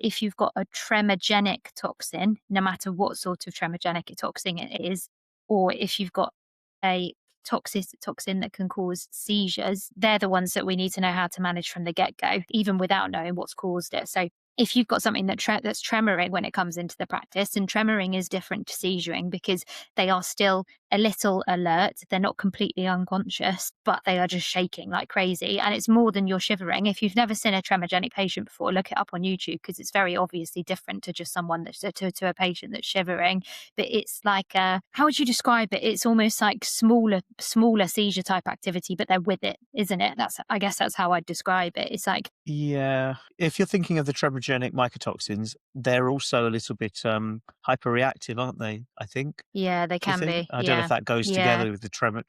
if you've got a tremorgenic toxin, no matter what sort of tremorgenic toxin it is, or if you've got a toxin that can cause seizures, they're the ones that we need to know how to manage from the get-go, even without knowing what's caused it. So if you've got something that's tremoring when it comes into the practice, and tremoring is different to seizuring because they are still a little alert. They're not completely unconscious, but they are just shaking like crazy. And it's more than you're shivering. If you've never seen a tremorgenic patient before, look it up on YouTube because it's very obviously different to just someone that's to a patient that's shivering. But it's like how would you describe it? It's almost like smaller seizure type activity, but they're with it, isn't it? I guess that's how I'd describe it. It's like, Yeah. If you're thinking of the tremorgenic mycotoxins, they're also a little bit hyperreactive, aren't they? I think. yeah, they Do you can think? be. I don't know if Yeah. that goes Yeah. together with the tremor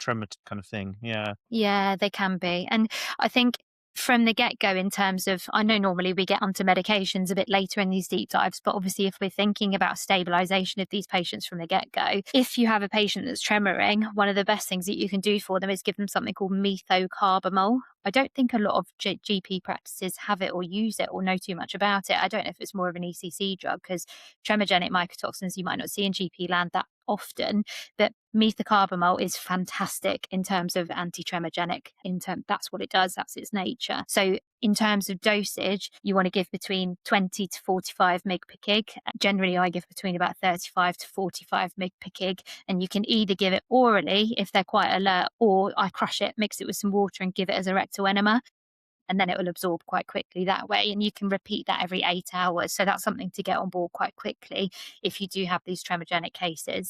kind of thing. Yeah. Yeah, they can be. And I think from the get go, in terms of, I know normally we get onto medications a bit later in these deep dives, but obviously, if we're thinking about stabilization of these patients from the get go, if you have a patient that's tremoring, one of the best things that you can do for them is give them something called Methocarbamol. I don't think a lot of GP practices have it or use it or know too much about it. I don't know if it's more of an ECC drug because tremorgenic mycotoxins you might not see in GP land that often, but methocarbamol is fantastic in terms of anti-tremorgenic. That's what it does. That's its nature. So in terms of dosage, you want to give between 20 to 45 mg per kg. Generally, I give between about 35 to 45 mg per kg. And you can either give it orally if they're quite alert, or I crush it, mix it with some water and give it as a rectal enema. And then it will absorb quite quickly that way. And you can repeat that every 8 hours. So that's something to get on board quite quickly if you do have these tremorgenic cases.